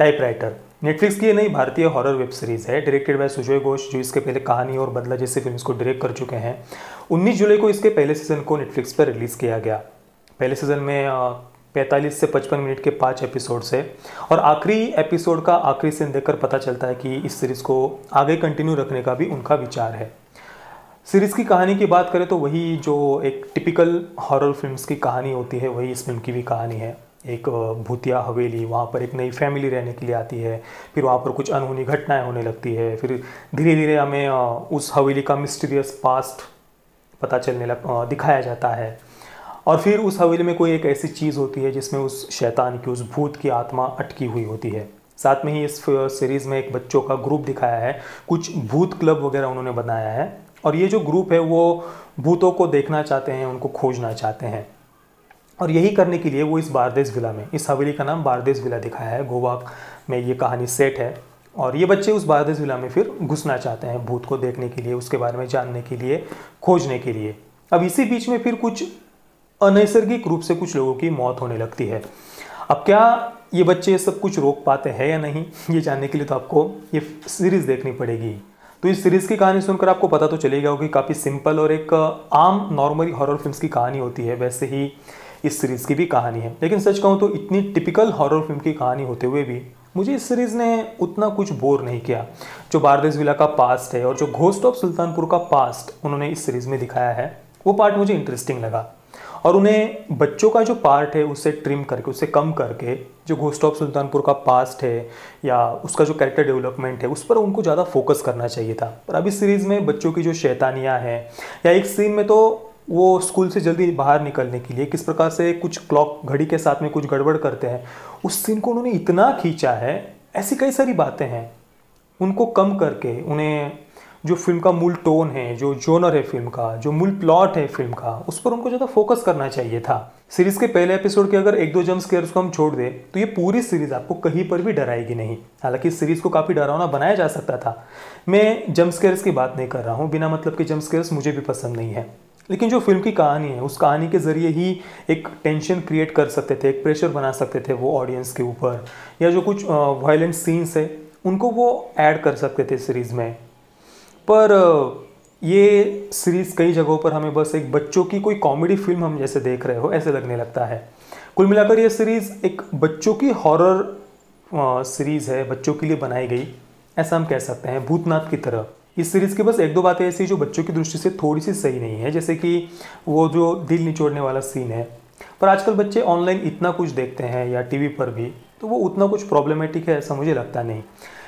Typewriter Netflix की ये नई भारतीय हॉरर वेब सीरीज़ है, डायरेक्टेड बाय सुजय घोष, जो इसके पहले कहानी और बदला जैसी फिल्म्स को डायरेक्ट कर चुके हैं। 19 जुलाई को इसके पहले सीजन को नेटफ्लिक्स पर रिलीज़ किया गया। पहले सीजन में 45 से 55 मिनट के 5 एपिसोड्स है और आखिरी एपिसोड का आखिरी सीन देखकर पता चलता है कि इस सीरीज़ को आगे कंटिन्यू रखने का भी उनका विचार है। सीरीज़ की कहानी की बात करें तो वही जो एक टिपिकल हॉरर फिल्म्स की कहानी होती है, वही इस फिल्म की भी कहानी है। एक भूतिया हवेली, वहाँ पर एक नई फैमिली रहने के लिए आती है, फिर वहाँ पर कुछ अनहोनी घटनाएं होने लगती है, फिर धीरे धीरे हमें उस हवेली का मिस्टीरियस पास्ट पता दिखाया जाता है। और फिर उस हवेली में कोई एक ऐसी चीज़ होती है जिसमें उस शैतान की, उस भूत की आत्मा अटकी हुई होती है। साथ में ही इस सीरीज़ में एक बच्चों का ग्रुप दिखाया है, कुछ भूत क्लब वगैरह उन्होंने बनाया है और ये जो ग्रुप है वो भूतों को देखना चाहते हैं, उनको खोजना चाहते हैं। और यही करने के लिए वो इस बारदेस विला में, इस हवेली का नाम बारदेस विला दिखाया है, गोवा में ये कहानी सेट है। और ये बच्चे उस बारदेस विला में फिर घुसना चाहते हैं भूत को देखने के लिए, उसके बारे में जानने के लिए, खोजने के लिए। अब इसी बीच में फिर कुछ अनैसर्गिक रूप से कुछ लोगों की मौत होने लगती है। अब क्या ये बच्चे सब कुछ रोक पाते हैं या नहीं, ये जानने के लिए तो आपको ये सीरीज़ देखनी पड़ेगी। तो इस सीरीज़ की कहानी सुनकर आपको पता तो चलेगा कि काफ़ी सिंपल और एक आम नॉर्मली हॉरर फिल्म्स की कहानी होती है, वैसे ही इस सीरीज़ की भी कहानी है। लेकिन सच कहूँ तो इतनी टिपिकल हॉरर फिल्म की कहानी होते हुए भी मुझे इस सीरीज़ ने उतना कुछ बोर नहीं किया। जो बारदेस विला का पास्ट है और जो घोस्ट ऑफ सुल्तानपुर का पास्ट उन्होंने इस सीरीज़ में दिखाया है, वो पार्ट मुझे इंटरेस्टिंग लगा। और उन्हें बच्चों का जो पार्ट है उससे ट्रिम करके, उससे कम करके, जो घोस्ट ऑफ सुल्तानपुर का पास्ट है या उसका जो कैरेक्टर डेवलपमेंट है उस पर उनको ज़्यादा फोकस करना चाहिए था। पर अभी सीरीज़ में बच्चों की जो शैतानियाँ हैं, या एक सीन में तो वो स्कूल से जल्दी बाहर निकलने के लिए किस प्रकार से कुछ क्लॉक घड़ी के साथ में कुछ गड़बड़ करते हैं, उस सीन को उन्होंने इतना खींचा है। ऐसी कई सारी बातें हैं, उनको कम करके उन्हें जो फिल्म का मूल टोन है, जो जोनर है फिल्म का, जो मूल प्लॉट है फिल्म का, उस पर उनको ज़्यादा फोकस करना चाहिए था। सीरीज़ के पहले एपिसोड के अगर 1-2 जंप स्केयर्स को हम छोड़ दें तो ये पूरी सीरीज़ आपको कहीं पर भी डराएगी नहीं। हालांकि इस सीरीज़ को काफ़ी डरावना बनाया जा सकता था। मैं जंप स्केयर्स की बात नहीं कर रहा हूँ, बिना मतलब के जंप स्केयर्स मुझे भी पसंद नहीं है। लेकिन जो फिल्म की कहानी है, उस कहानी के ज़रिए ही एक टेंशन क्रिएट कर सकते थे, एक प्रेशर बना सकते थे वो ऑडियंस के ऊपर, या जो कुछ वायलेंट सीन्स है उनको वो ऐड कर सकते थे सीरीज़ में। पर ये सीरीज़ कई जगहों पर हमें बस एक बच्चों की कोई कॉमेडी फिल्म हम जैसे देख रहे हो ऐसे लगने लगता है। कुल मिलाकर ये सीरीज़ एक बच्चों की हॉरर सीरीज़ है, बच्चों के लिए बनाई गई, ऐसा हम कह सकते हैं, भूतनाथ की तरह। इस सीरीज़ की बस 1-2 बातें ऐसी जो बच्चों की दृष्टि से थोड़ी सी सही नहीं है, जैसे कि वो जो दिल निचोड़ने वाला सीन है। पर आजकल बच्चे ऑनलाइन इतना कुछ देखते हैं या टीवी पर भी, तो वो उतना कुछ प्रॉब्लमेटिक है ऐसा मुझे लगता नहीं।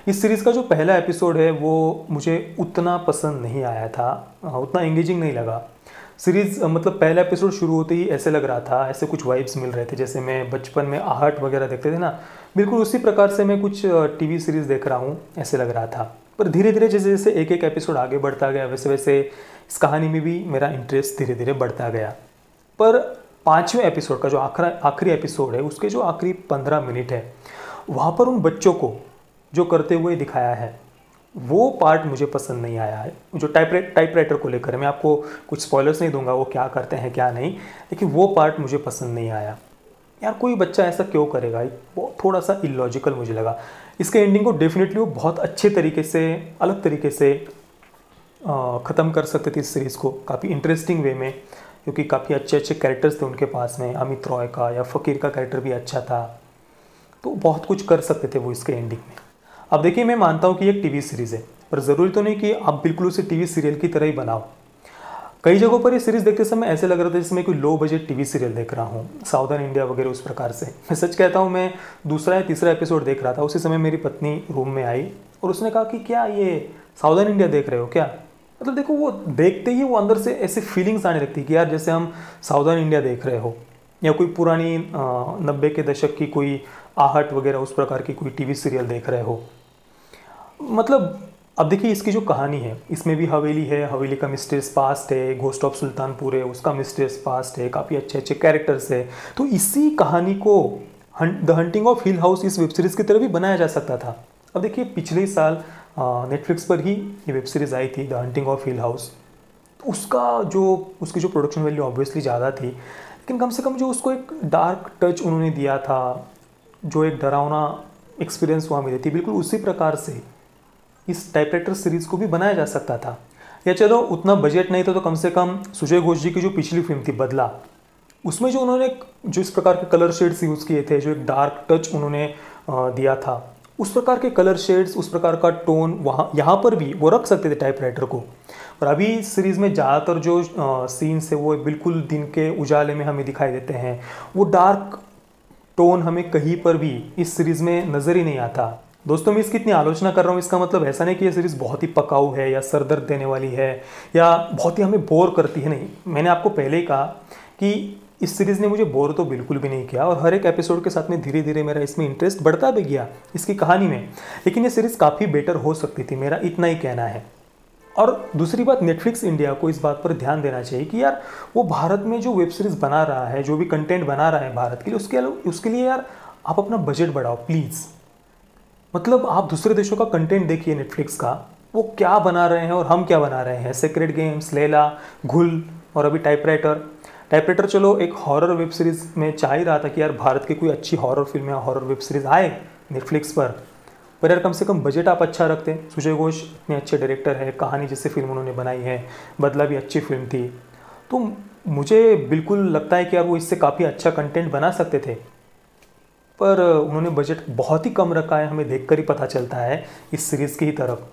इस सीरीज़ का जो पहला एपिसोड है वो मुझे उतना पसंद नहीं आया था, उतना एंगेजिंग नहीं लगा। सीरीज़ मतलब पहला एपिसोड शुरू होते ही ऐसे लग रहा था, ऐसे कुछ वाइब्स मिल रहे थे जैसे मैं बचपन में आहट वगैरह देखते थे ना, बिल्कुल उसी प्रकार से मैं कुछ टीवी सीरीज़ देख रहा हूँ ऐसे लग रहा था। पर धीरे धीरे जैसे जैसे एक एक एपिसोड आगे बढ़ता गया, वैसे वैसे इस कहानी में भी मेरा इंटरेस्ट धीरे धीरे बढ़ता गया। पर 5वें एपिसोड का जो आखिरी एपिसोड है, उसके जो आखिरी 15 मिनट है, वहाँ पर उन बच्चों को जो करते हुए दिखाया है, वो पार्ट मुझे पसंद नहीं आया है। जो टाइपराइटर को लेकर, मैं आपको कुछ स्पॉयलर्स नहीं दूंगा वो क्या करते हैं क्या नहीं, लेकिन वो पार्ट मुझे पसंद नहीं आया। यार कोई बच्चा ऐसा क्यों करेगा, वो थोड़ा सा इलॉजिकल मुझे लगा। इसके एंडिंग को डेफिनेटली वो बहुत अच्छे तरीके से, अलग तरीके से ख़त्म कर सकते थे इस सीरीज़ को, काफ़ी इंटरेस्टिंग वे में, क्योंकि काफ़ी अच्छे अच्छे कैरेक्टर्स थे उनके पास में। अमित रॉय का या फ़कीर का कैरेक्टर भी अच्छा था, तो बहुत कुछ कर सकते थे वो इसके एंडिंग में। अब देखिए, मैं मानता हूँ कि एक टीवी सीरीज़ है, पर ज़रूरी तो नहीं कि आप बिल्कुल उसे टीवी सीरियल की तरह ही बनाओ। कई जगहों पर ये सीरीज़ देखते समय ऐसे लग रहा था जैसे मैं कोई लो बजट टीवी सीरियल देख रहा हूँ, साउदर्न इंडिया वगैरह उस प्रकार से। मैं सच कहता हूँ, मैं दूसरा या तीसरा एपिसोड देख रहा था, उसी समय मेरी पत्नी रूम में आई और उसने कहा कि क्या ये साउदर्न इंडिया देख रहे हो क्या। मतलब देखो, वो देखते ही वो अंदर से ऐसी फीलिंग्स आने लगती कि यार जैसे हम साउदर्न इंडिया देख रहे हो, या कोई पुरानी 90 के दशक की कोई आहट वगैरह उस प्रकार की कोई टीवी सीरियल देख रहे हो। मतलब अब देखिए, इसकी जो कहानी है, इसमें भी हवेली है, हवेली का मिस्टीरियस पास्ट है, घोस्ट ऑफ सुल्तानपुर है, उसका मिस्टीरियस पास्ट है, काफ़ी अच्छे अच्छे कैरेक्टर्स है। तो इसी कहानी को the hunting of hill house इस वेब सीरीज़ की तरह भी बनाया जा सकता था। अब देखिए, पिछले साल नेटफ्लिक्स पर ही ये वेब सीरीज़ आई थी, the hunting of hill house. तो उसकी जो प्रोडक्शन वैल्यू ऑब्वियसली ज़्यादा थी, लेकिन कम से कम जो उसको एक डार्क टच उन्होंने दिया था, जो एक डरावना एक्सपीरियंस वहाँ मिली थी, बिल्कुल उसी प्रकार से इस टाइपराइटर सीरीज़ को भी बनाया जा सकता था। या चलो उतना बजट नहीं था तो कम से कम सुजय घोष जी की जो पिछली फिल्म थी बदला, उसमें जो उन्होंने जो इस प्रकार के कलर शेड्स यूज़ किए थे, जो एक डार्क टच उन्होंने दिया था, उस प्रकार के कलर शेड्स, उस प्रकार का टोन वहाँ यहाँ पर भी वो रख सकते थे टाइपराइटर को। और अभी इस सीरीज़ में ज़्यादातर जो सीन्स है वो बिल्कुल दिन के उजाले में हमें दिखाई देते हैं। वो डार्क टोन हमें कहीं पर भी इस सीरीज़ में नज़र ही नहीं आता। दोस्तों, मैं इसकी इतनी आलोचना कर रहा हूँ, इसका मतलब ऐसा नहीं कि ये सीरीज़ बहुत ही पकाऊ है या सरदर्द देने वाली है या बहुत ही हमें बोर करती है, नहीं। मैंने आपको पहले ही कहा कि इस सीरीज़ ने मुझे बोर तो बिल्कुल भी नहीं किया और हर एक एपिसोड के साथ में धीरे धीरे मेरा इसमें इंटरेस्ट बढ़ता भी गया इसकी कहानी में। लेकिन ये सीरीज़ काफ़ी बेटर हो सकती थी, मेरा इतना ही कहना है। और दूसरी बात, नेटफ्लिक्स इंडिया को इस बात पर ध्यान देना चाहिए कि यार वो भारत में जो वेब सीरीज़ बना रहा है, जो भी कंटेंट बना रहा है भारत के लिए, उसके लिए यार आप अपना बजट बढ़ाओ प्लीज़। मतलब आप दूसरे देशों का कंटेंट देखिए नेटफ्लिक्स का, वो क्या बना रहे हैं और हम क्या बना रहे हैं। सेक्रेट गेम्स, लैला, घुल और अभी टाइपराइटर चलो एक हॉरर वेब सीरीज़ में चाह ही रहा था कि यार भारत की कोई अच्छी हॉरर फिल्म या हॉरर वेब सीरीज़ आए नेटफ्लिक्स पर यार कम से कम बजट आप अच्छा रखते। सुजय घोष इतने अच्छे डायरेक्टर है, कहानी जैसी फिल्म उन्होंने बनाई है, बदला भी अच्छी फिल्म थी, तो मुझे बिल्कुल लगता है कि यार वो इससे काफ़ी अच्छा कंटेंट बना सकते थे। पर उन्होंने बजट बहुत ही कम रखा है, हमें देखकर ही पता चलता है इस सीरीज़ की ही तरफ।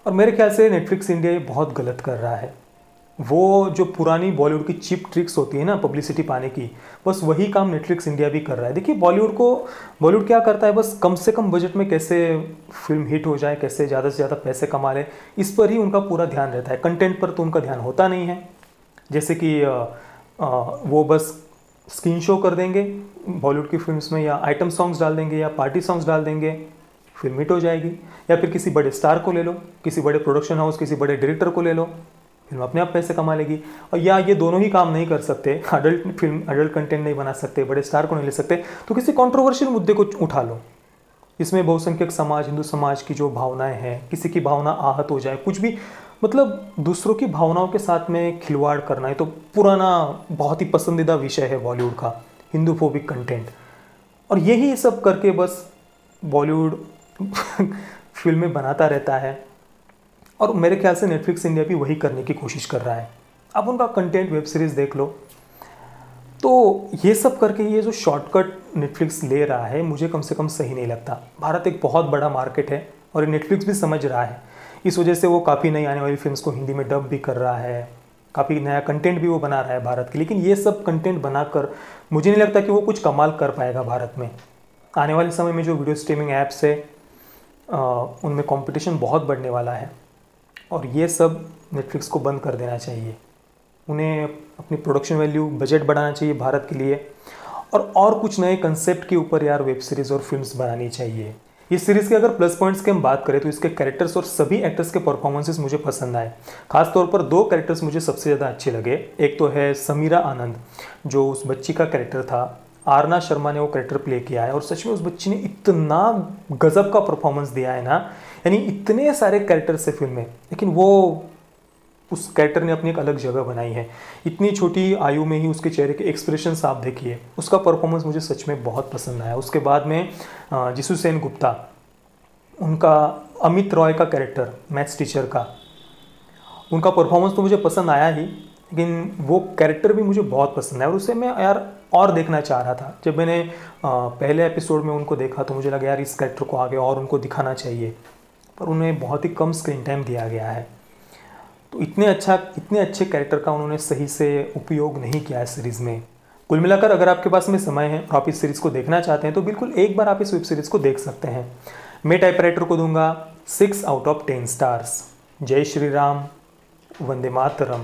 और मेरे ख्याल से नेटफ्लिक्स इंडिया ये बहुत गलत कर रहा है। वो जो पुरानी बॉलीवुड की चिप ट्रिक्स होती है ना पब्लिसिटी पाने की, बस वही काम नेटफ्लिक्स इंडिया भी कर रहा है। देखिए बॉलीवुड क्या करता है, बस कम से कम बजट में कैसे फिल्म हिट हो जाए, कैसे ज़्यादा से ज़्यादा पैसे कमा ले, इस पर ही उनका पूरा ध्यान रहता है। कंटेंट पर तो उनका ध्यान होता नहीं है। जैसे कि वो बस स्क्रीन शो कर देंगे बॉलीवुड की फिल्म्स में, या आइटम सॉन्ग्स डाल देंगे या पार्टी सॉन्ग्स डाल देंगे, फिल्म हिट हो जाएगी। या फिर किसी बड़े स्टार को ले लो, किसी बड़े प्रोडक्शन हाउस, किसी बड़े डायरेक्टर को ले लो, फिल्म अपने आप पैसे कमा लेगी। और या ये दोनों ही काम नहीं कर सकते, अडल्ट कंटेंट नहीं बना सकते, बड़े स्टार को नहीं ले सकते, तो किसी कंट्रोवर्शियल मुद्दे को उठा लो। इसमें बहुसंख्यक समाज, हिंदू समाज की जो भावनाएं हैं, किसी की भावना आहत हो जाए, कुछ भी, मतलब दूसरों की भावनाओं के साथ में खिलवाड़ करना है, तो पुराना बहुत ही पसंदीदा विषय है बॉलीवुड का, हिंदूफोबिक कंटेंट। और यही सब करके बस बॉलीवुड फिल्में बनाता रहता है। और मेरे ख्याल से नेटफ्लिक्स इंडिया भी वही करने की कोशिश कर रहा है। अब उनका कंटेंट वेब सीरीज़ देख लो, तो ये सब करके ये जो शॉर्टकट नेटफ्लिक्स ले रहा है, मुझे कम से कम सही नहीं लगता। भारत एक बहुत बड़ा मार्केट है और नेटफ्लिक्स भी समझ रहा है। इस वजह से वो काफ़ी नई आने वाली फिल्म्स को हिंदी में डब भी कर रहा है, काफ़ी नया कंटेंट भी वो बना रहा है भारत के। लेकिन ये सब कंटेंट बनाकर मुझे नहीं लगता कि वो कुछ कमाल कर पाएगा भारत में। आने वाले समय में जो वीडियो स्ट्रीमिंग ऐप्स है उनमें कंपटीशन बहुत बढ़ने वाला है और ये सब नेटफ्लिक्स को बंद कर देना चाहिए। उन्हें अपनी प्रोडक्शन वैल्यू, बजट बढ़ाना चाहिए भारत के लिए और कुछ नए कंसेप्ट के ऊपर यार वेब सीरीज़ और फिल्म्स बनानी चाहिए। इस सीरीज़ के अगर प्लस पॉइंट्स की हम बात करें तो इसके कैरेक्टर्स और सभी एक्टर्स के परफॉर्मेंसेस मुझे पसंद आए। खास तौर पर 2 कैरेक्टर्स मुझे सबसे ज़्यादा अच्छे लगे। एक तो है समीरा आनंद, जो उस बच्ची का कैरेक्टर था। आरना शर्मा ने वो कैरेक्टर प्ले किया है और सच में उस बच्ची ने इतना गजब का परफॉर्मेंस दिया है ना, यानी इतने सारे कैरेक्टर्स है फिल्म में, लेकिन वो उस कैरेक्टर ने अपनी एक अलग जगह बनाई है। इतनी छोटी आयु में ही उसके चेहरे के एक्सप्रेशंस आप देखिए, उसका परफॉर्मेंस मुझे सच में बहुत पसंद आया। उसके बाद में जिसू सेन गुप्ता, उनका अमित रॉय का कैरेक्टर, मैथ्स टीचर का, उनका परफॉर्मेंस तो मुझे पसंद आया ही, लेकिन वो कैरेक्टर भी मुझे बहुत पसंद आया और उसे मैं यार और देखना चाह रहा था। जब मैंने पहले एपिसोड में उनको देखा तो मुझे लगा यार इस कैरेक्टर को आगे और उनको दिखाना चाहिए, पर उन्हें बहुत ही कम स्क्रीन टाइम दिया गया है। तो इतने अच्छे कैरेक्टर का उन्होंने सही से उपयोग नहीं किया है सीरीज़ में। कुल मिलाकर अगर आपके पास में समय है और आप इस सीरीज़ को देखना चाहते हैं तो बिल्कुल एक बार आप इस वेब सीरीज़ को देख सकते हैं। मैं टाइपराइटर को दूंगा 6 आउट ऑफ 10 स्टार्स। जय श्री राम, वंदे मातरम।